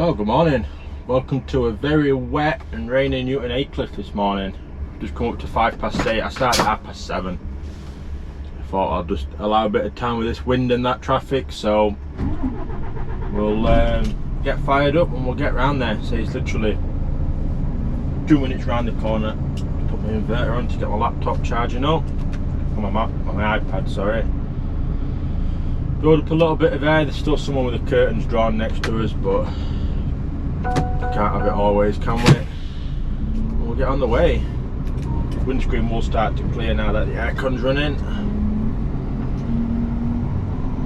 Well, good morning. Welcome to a very wet and rainy Newton Aycliffe this morning. Just come up to 8:05. I started at 7:30. I thought I'll just allow a bit of time with this wind and that traffic, so we'll get fired up and we'll get round there. So it's literally 2 minutes round the corner. Put my inverter on to get my laptop charging up. On my iPad, sorry. Blowed up a little bit of air. There's still someone with the curtains drawn next to us, but can't have it always, can we? We'll get on the way. Windscreen will start to clear now that the aircon's running,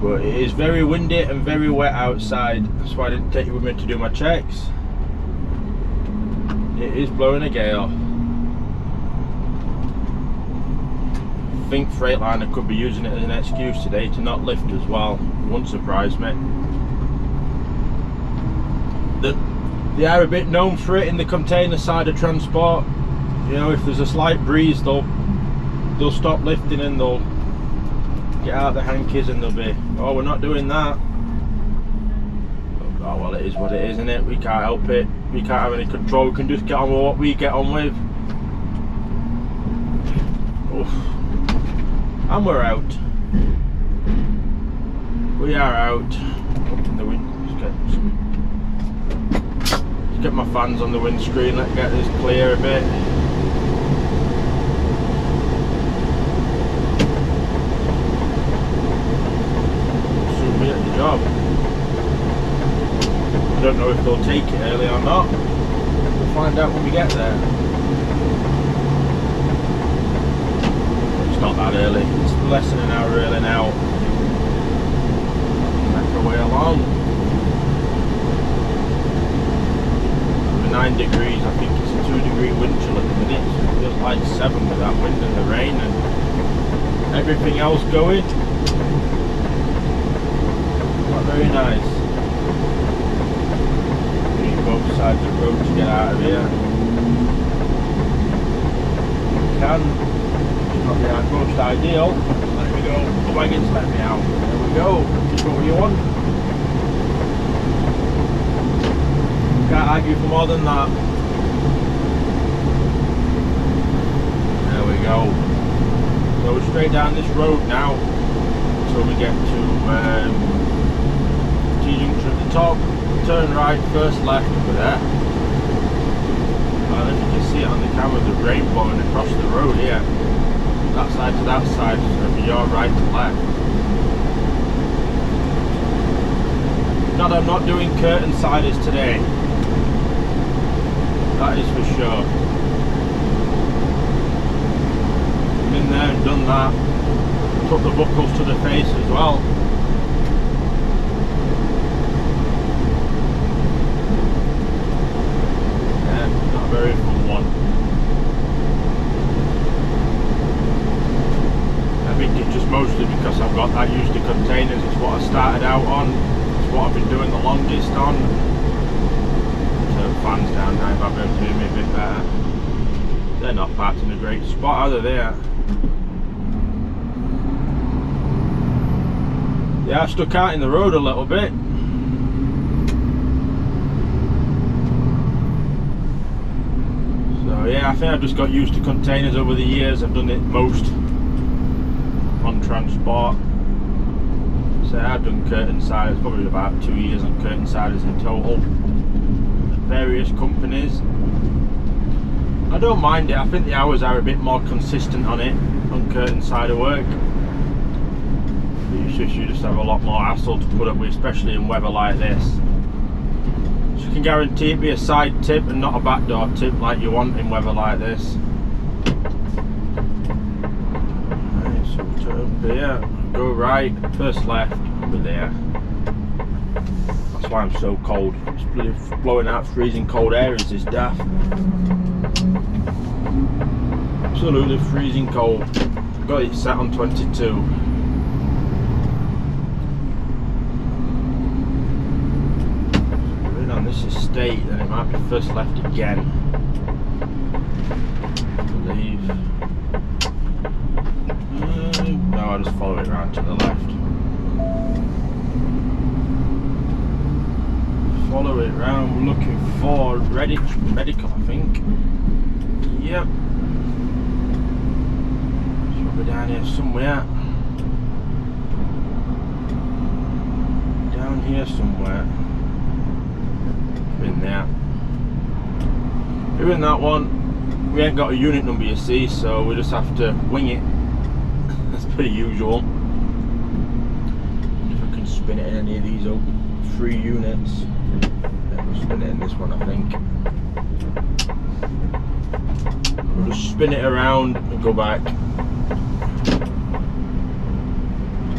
but it is very windy and very wet outside. That's why I didn't take you with me to do my checks. It is blowing a gale. I think Freightliner could be using it as an excuse today to not lift as well. It wouldn't surprise me. They are a bit known for it in the container side of transport. You know, if there's a slight breeze, they'll stop lifting and they'll get out the hankies and they'll be, oh, we're not doing that. Oh well, it is what it is, isn't it? We can't help it. We can't have any control. We can just get on with what we get on with. Oof. And we're out. We are out. Open the wind. Get my fans on the windscreen. Let's get this clear a bit. Soon be at the job. I don't know if they'll take it early or not. We'll find out when we get there. It's not that early. It's less than an hour early now. Make our way along. 9 degrees, I think it's a 2-degree wind chill at the minute, so it feels like 7 with that wind and the rain and everything else going. Not very nice. We need both sides of the road to get out of here. We can. It's not the most ideal. Let me go. The wagons let me out. There we go. Just what you want. Can't argue for more than that. There we go. So we're straight down this road now until we get to T-junction at the top. Turn right, first left over there. And if you can see it on the camera, the rain blowing across the road here. That side to that side, so it'll be your right to left. I'm not doing curtain siders today. That is for sure. Been there and done that. Took the buckles to the face as well. Yeah, not a very fun one. I think it's just mostly because I've got that used to containers. It's what I started out on. It's what I've been doing the longest on. Fans down now, might be able to do me a bit better. They're not parked in a great spot, are they? There. They are stuck out in the road a little bit. So yeah, I think I've just got used to containers over the years. I've done it most on transport. So I've done curtain siders, probably about 2 years on curtain siders in total. Various companies. I don't mind it. I think the hours are a bit more consistent on it, on curtain side of work. You just have a lot more hassle to put up with, especially in weather like this. So you can guarantee it be a side tip and not a backdoor tip like you want in weather like this. Right, so turn here, go right, first left, over there. That's why I'm so cold. It's bloody blowing out freezing cold air is this daft. Absolutely freezing cold. Got it set on 22. We're in on this estate, then it might be first left again. I believe. No, I'll just follow it round to the left. Follow the way around. We're looking for medical, I think. Yep. It's probably down here somewhere. Down here somewhere. In there. Doing that one, we ain't got a unit number, you see, so we just have to wing it. That's pretty usual. If I can spin it in any of these open 3 units. Yeah, we'll spin it in this one, I think. We'll just spin it around and go back.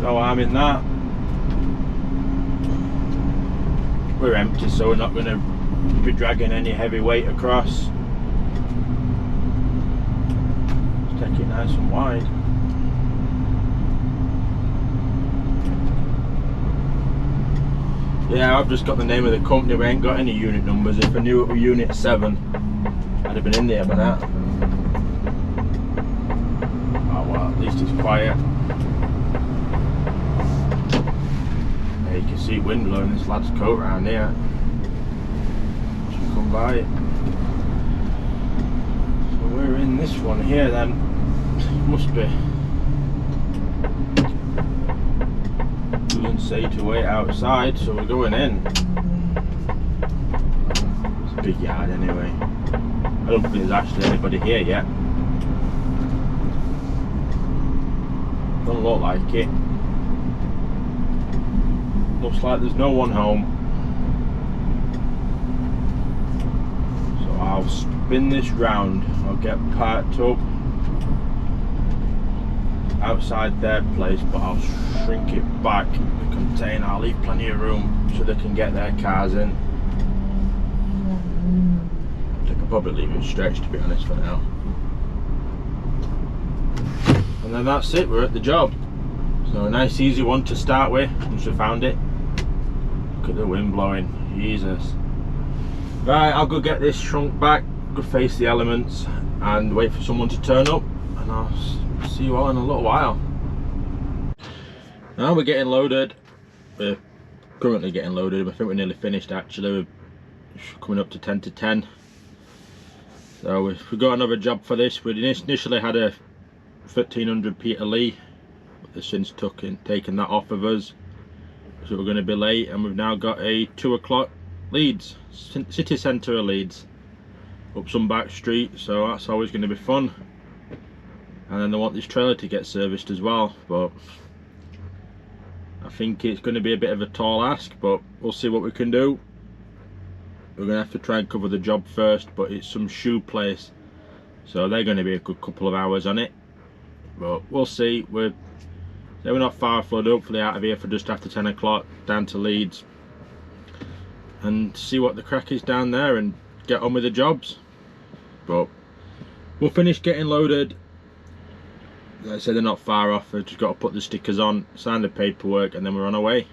No harm in that. We're empty, so we're not going to be dragging any heavy weight across. Let's take it nice and wide. Yeah, I've just got the name of the company. We ain't got any unit numbers. If I knew it were unit 7, I'd have been in there by now. Oh well, at least it's quiet. Yeah, you can see wind blowing this lad's coat around here. Should come by it. So we're in this one here then. Must be. Doesn't say to wait outside, so we're going in. It's a big yard anyway. I don't think there's actually anybody here yet. Doesn't look like it. Looks like there's no one home. So I'll spin this round. I'll get parked up outside their place, but I'll shrink it back, the container. I'll leave plenty of room so they can get their cars in. They could probably leave it stretched, to be honest, for now. And then that's it, we're at the job. So a nice easy one to start with, once we found it. Look at the wind blowing, Jesus. Right, I'll go get this shrunk back, go face the elements and wait for someone to turn up, and I'll see you all in a little while. Now we're getting loaded. We're currently getting loaded. I think we're nearly finished actually. We're coming up to 10 to 10. So we've got another job for this. We initially had a 1300 Peter Lee, but they've since taken that off of us. So we're going to be late, and we've now got a 2 o'clock Leeds, city centre of Leeds, up some back street, so that's always going to be fun. And then they want this trailer to get serviced as well, but I think it's going to be a bit of a tall ask, but we'll see what we can do. We're going to have to try and cover the job first, but it's some shoe place, so they're going to be a good couple of hours on it, but we'll see. We're not far flood, hopefully out of here for just after 10 o'clock down to Leeds, and see what the crack is down there and get on with the jobs. But we'll finish getting loaded. Like I said, they're not far off. I've just got to put the stickers on, sign the paperwork, and then we're on our way.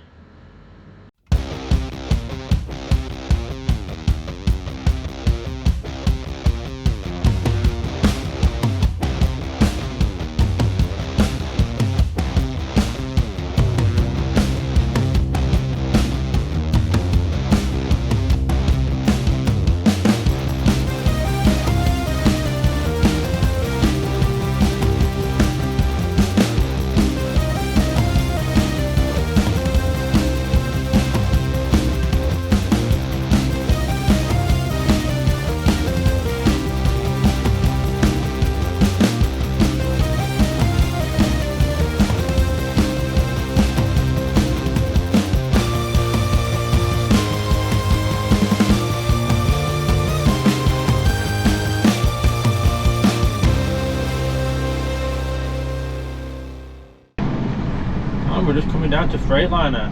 We're just coming down to Freightliner.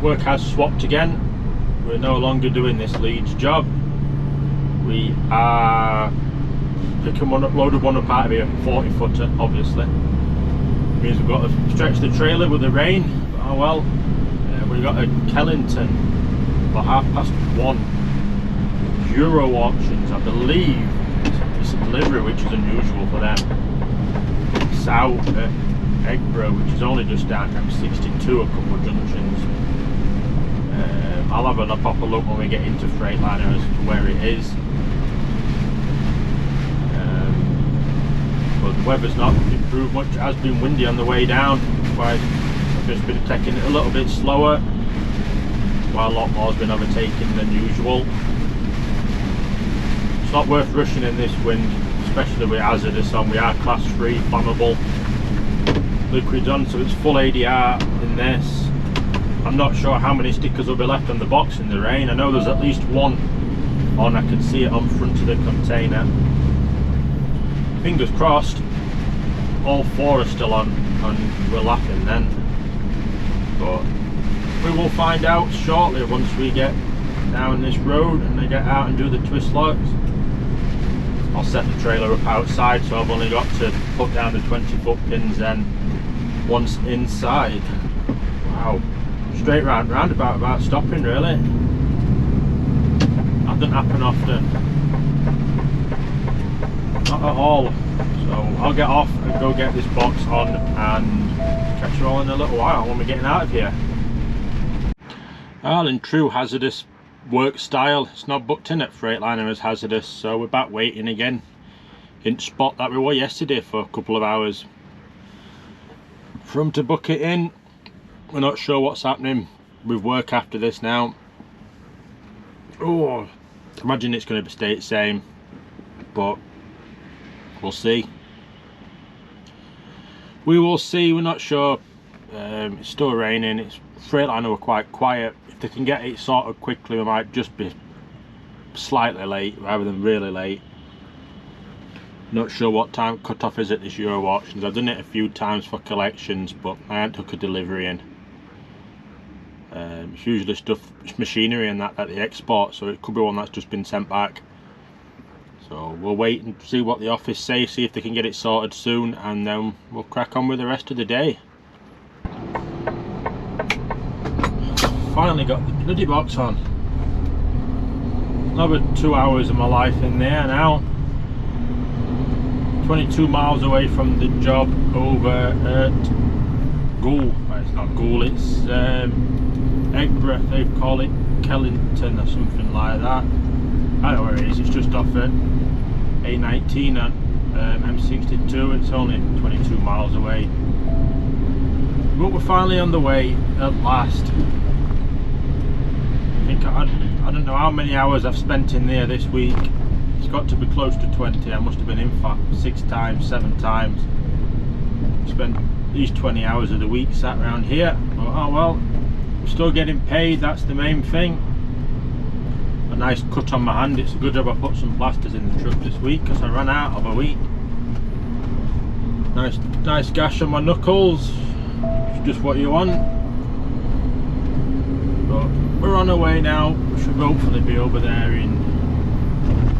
Work has swapped again. We're no longer doing this Leeds job. We are picking one up, loaded one up out of here, 40 footer obviously. It means we've got to stretch the trailer with the rain, but oh well. We got a Kellington for 1:30 Euro auctions, I believe. It's a delivery, which is unusual for them. South Eggborough, which is only just down M62, a couple of junctions. I'll have a proper look when we get into Freightliner as to where it is. But the weather's not improved much. It has been windy on the way down, why I've just been taking it a little bit slower, while a lot more has been overtaken than usual. It's not worth rushing in this wind, especially with hazardous on. We are class 3 flammable liquids on, so it's full ADR in this. I'm not sure how many stickers will be left on the box in the rain. I know there's at least one on, I can see it on front of the container. Fingers crossed all 4 are still on and we're laughing then, but we will find out shortly once we get down this road and they get out and do the twist locks. I'll set the trailer up outside, so I've only got to put down the 20-foot pins then once inside. Wow, straight roundabout about stopping really. That doesn't happen often. Not at all. So I'll get off and go get this box on and catch you all in a little while when we're getting out of here. Well, in true hazardous work style, it's not booked in at Freightliner as hazardous, so we're back waiting again in the spot that we were yesterday for a couple of hours for them to book it in. We're not sure what's happening with work after this now. Oh, I imagine it's going to stay the same, but we'll see. We will see. We're not sure. It's still raining. It's Freightliner were quite quiet. If they can get it sorted quickly, we might just be slightly late rather than really late. Not sure what time cut-off is at this Euro auctions. I've done it a few times for collections, but I haven't took a delivery in. It's usually stuff, it's machinery and that they export, so it could be one that's just been sent back. So we'll wait and see what the office say, see if they can get it sorted soon, and then we'll crack on with the rest of the day. Finally got the bloody box on. Another 2 hours of my life in there now. 22 miles away from the job over at Goole. Well, it's not Goole, it's Eggborough, they call it Kellington or something like that. I don't know where it is, it's just off at A19 and M62. It's only 22 miles away. But we're finally on the way at last. I don't know how many hours I've spent in there this week. It's got to be close to 20. I must have been in fact 6 times, 7 times. Spent these 20 hours of the week sat around here. Oh well, I'm still getting paid, that's the main thing. A nice cut on my hand. It's a good job I put some plasters in the truck this week because I ran out of a week. Nice gash on my knuckles. It's just what you want. But we're on our way now. We should hopefully be over there in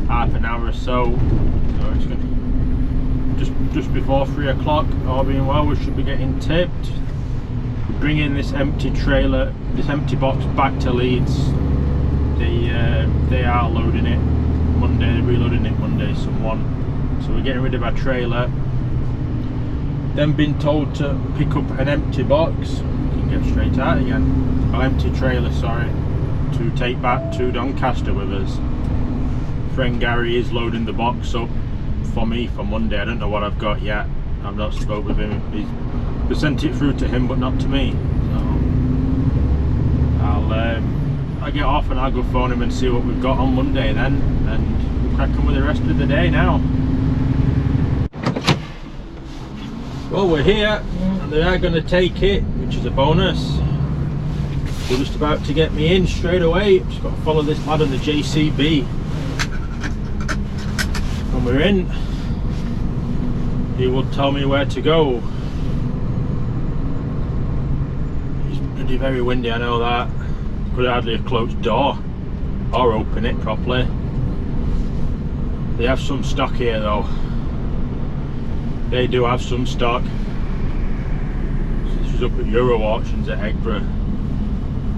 half an hour or so. So it's going to just before 3 o'clock. All being well, we should be getting tipped. Bringing this empty trailer, this empty box back to Leeds. They are loading it Monday. They're reloading it Monday. Someone. So we're getting rid of our trailer. Then been told to pick up an empty box. We can get straight out again. An empty trailer, sorry, to take back to Doncaster with us. Friend Gary is loading the box up for me for Monday. I don't know what I've got yet. I've not spoke with him. We sent it through to him, but not to me. So I'll get off and I'll go phone him and see what we've got on Monday then, and we'll crack on with the rest of the day now. Well, we're here and they are going to take it, which is a bonus. They're just about to get me in straight away. Just got to follow this lad on the JCB. When we're in, he will tell me where to go. It's bloody very windy, I know that. Could hardly have closed door or open it properly. They have some stock here though. They do have some stock. This is up at Euro auctions at Eggborough.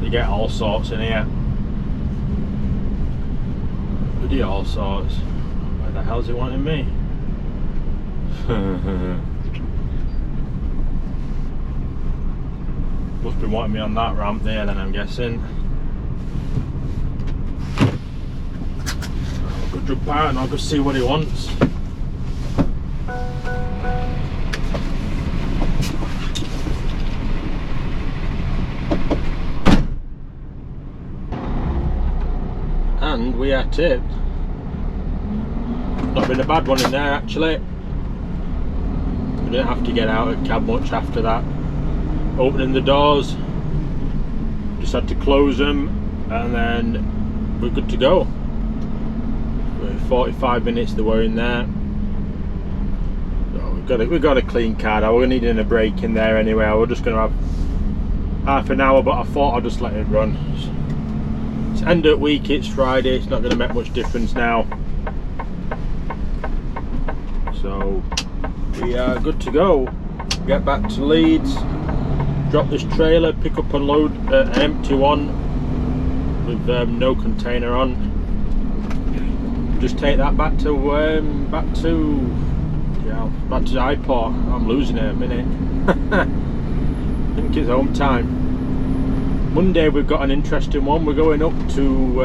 They get all sorts in here. Bloody all sorts. Where the hell's he wanting me? Must be wanting me on that ramp there then, I'm guessing. Go jump out and I'll go see what he wants. And we are tipped. Not been a bad one in there actually. We didn't have to get out of cab much after that. Opening the doors, just had to close them, and then we're good to go. 45 minutes they were in there. So we've got a clean car now. We're needing a break in there anyway. We're just going to have half an hour, but I thought I'd just let it run. It's end of week, it's Friday, it's not going to make much difference now. So we are good to go. Get back to Leeds, drop this trailer, pick up and load an empty one with no container on. Just take that back to iPort. I'm losing it a minute. I think it's home time. Monday we've got an interesting one. We're going up to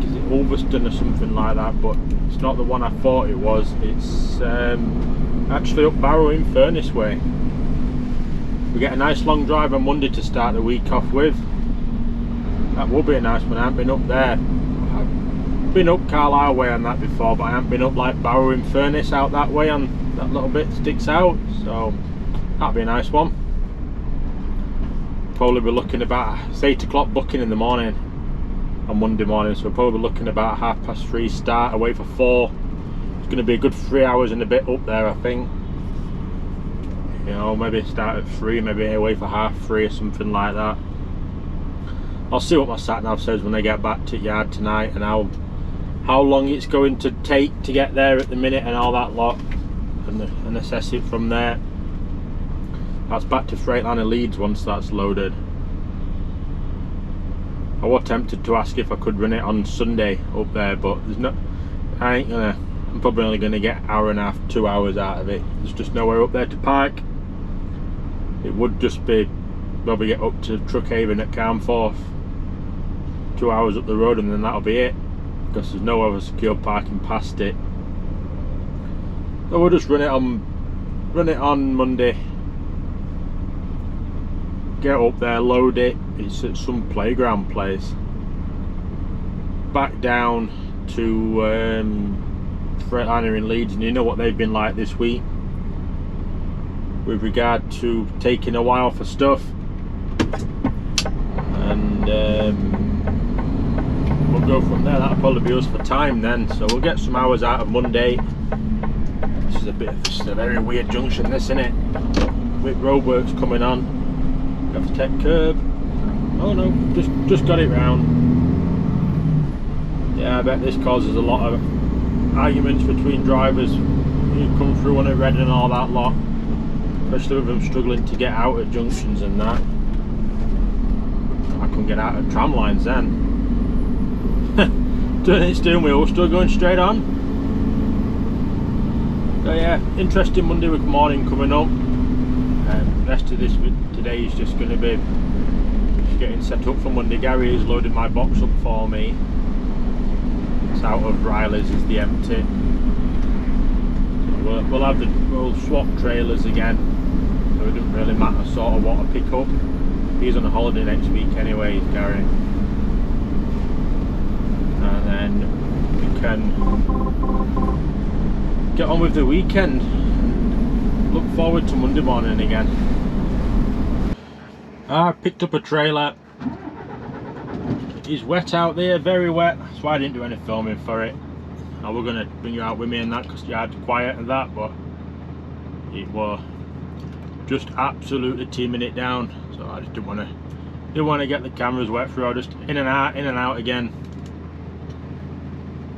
is it Ulverston or something like that, but it's not the one I thought it was. It's actually up Barrow Furnace way. We get a nice long drive on Monday to start the week off with. That will be a nice one. I haven't been up there. I've been up Carlisle way on that before, but I haven't been up like Barrow Furnace out that way on that little bit sticks out. So that'll be a nice one. Probably be looking about, it's 8 o'clock booking in the morning on Monday morning, so we're probably looking about 3:30 start, away for 4. It's going to be a good 3 hours and a bit up there, I think. You know, maybe start at 3, maybe away for 3:30 or something like that. I'll see what my sat nav says when I get back to yard tonight, and how long it's going to take to get there at the minute and all that lot, and assess it from there. That's back to Freightliner Leeds once that's loaded. I was tempted to ask if I could run it on Sunday up there, but there's no. I'm probably only going to get an hour and a half, 2 hours out of it. There's just nowhere up there to park. It would just be probably get up to Truckhaven at Carnforth, 2 hours up the road, and then that'll be it, because there's no other secure parking past it. So we'll just run it on Monday. Get up there, load it. It's at some playground place. Back down to Freightliner in Leeds, and you know what they've been like this week with regard to taking a while for stuff. And we'll go from there. That'll probably be us for time then. So we'll get some hours out of Monday. This is a very weird junction, this, isn't it? With roadworks coming on. Have to take curb. Oh no, just got it round. Yeah, I bet this causes a lot of arguments between drivers who come through on a red and all that lot, especially with them struggling to get out at junctions and that. I couldn't get out at tram lines then. Turning its steering wheel, still going straight on. So yeah, interesting Monday morning coming up. Rest of this today is just going to be just getting set up for Monday. Gary has loaded my box up for me. It's out of Riley's, is the empty. So we'll swap trailers again. So it doesn't really matter sort of what I pick up. He's on a holiday next week anyway, Gary. And then we can get on with the weekend. Look forward to Monday morning again. I picked up a trailer. It's wet out there, very wet. That's why I didn't do any filming for it. I was going to bring you out with me and that because you had quiet and that, but it was just absolutely teaming it down. So I just didn't want to get the cameras wet through. I just in and out again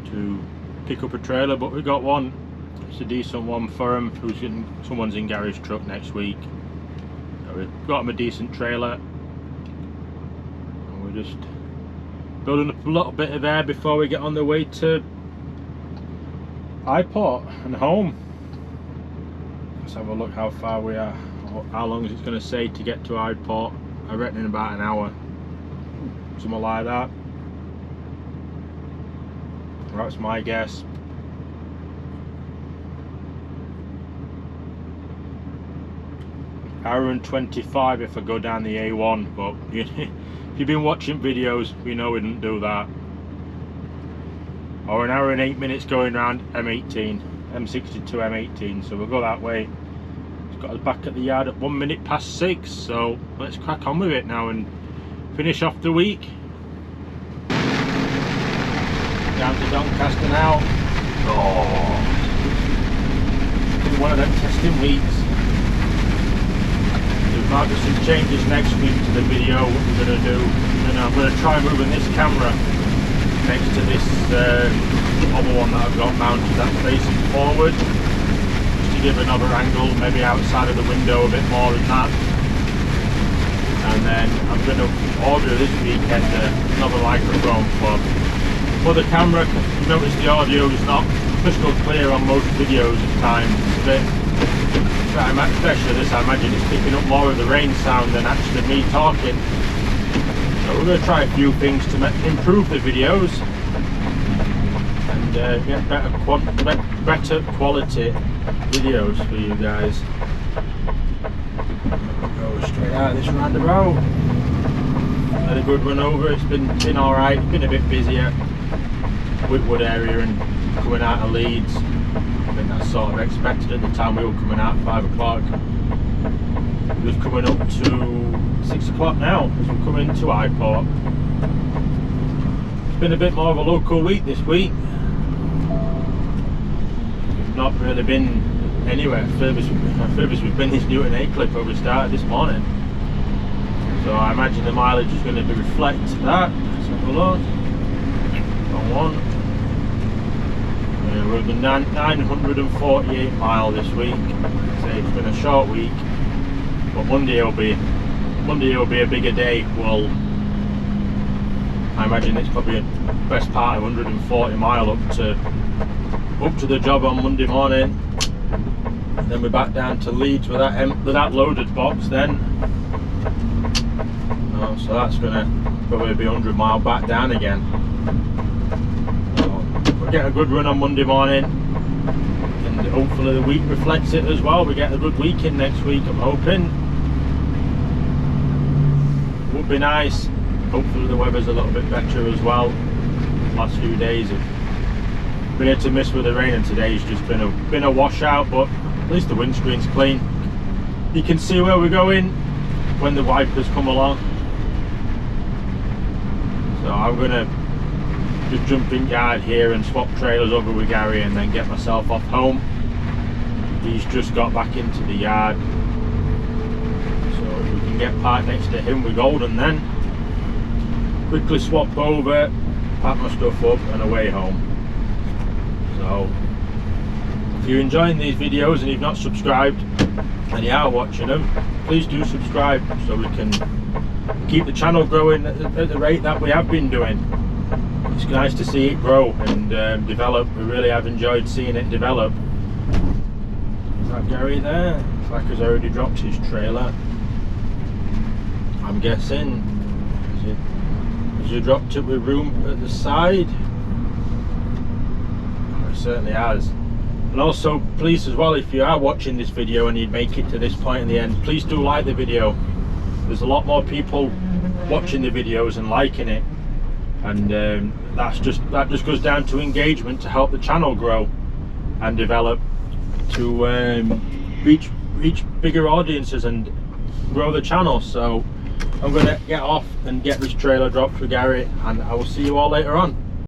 to pick up a trailer, but we got one. It's a decent one for him. Someone's in Gary's truck next week. So we've got him a decent trailer, and we're just building up a little bit of air before we get on the way to iPort and home. Let's have a look how far we are. How long is it going to say to get to iPort? I reckon in about an hour, something like that. That's my guess. Hour and 25 if I go down the A1, but if you've been watching videos, you know we didn't do that. Or an hour and 8 minutes going around M18, M62 M18, so we'll go that way. It's got us back at the yard at 1 minute past 6, so let's crack on with it now and finish off the week. Down to Doncaster now. Oh, one of them testing weeks. There might be some changes next week to the video, what we're going to do. And I'm going to try moving this camera next to this other one that I've got mounted that's facing forward, just to give another angle, maybe outside of the window a bit more than that. And then I'm going to order this weekend another microphone for the camera. You notice the audio is not crystal clear on most videos at times. It's a bit, especially this, I imagine it's picking up more of the rain sound than actually me talking. So we're going to try a few things to improve the videos and get better quality videos for you guys. Go straight out this roundabout. Had a good run over. It's been all right. It's been a bit busier. Whitwood area and coming out of Leeds. I think that's sort of expected at the time we were coming out at 5 o'clock. We're coming up to 6 o'clock now as we're coming into Highport. It's been a bit more of a local week this week. We've not really been anywhere. Furthest we've been is Newton Aycliffe where we started this morning. So I imagine the mileage is going to be reflect that. Let's have a look. On one. We're at the 948 mile this week. So it's been a short week, but Monday will be a bigger day. Well, I imagine it's probably the best part of 140 mile up to the job on Monday morning. And then we're back down to Leeds with that loaded box then. So that's gonna probably be 100 mile back down again. We'll get a good run on Monday morning, and hopefully the week reflects it as well. We get a good weekend next week, I'm hoping. Would be nice. Hopefully the weather's a little bit better as well. Last few days have been hit and miss with the rain, and today's just been a washout, but at least the windscreen's clean. You can see where we're going when the wipers come along. So I'm gonna just jump in yard here and swap trailers over with Gary and then get myself off home. He's just got back into the yard, so if we can get parked next to him with Golden, then quickly swap over, pack my stuff up and away home. So if you're enjoying these videos and you've not subscribed and you are watching them, please do subscribe so we can keep the channel growing at the rate that we have been doing. It's nice to see it grow and develop. We really have enjoyed seeing it develop. Is that Gary there? Looks like he's already dropped his trailer, I'm guessing. Has he dropped it with room at the side? Oh, he certainly has. And also, please as well, if you are watching this video and you'd make it to this point in the end, please do like the video. There's a lot more people watching the videos and liking it, and that just goes down to engagement to help the channel grow and develop, to reach bigger audiences and grow the channel. So I'm going to get off and get this trailer dropped for Gary, and I will see you all later on.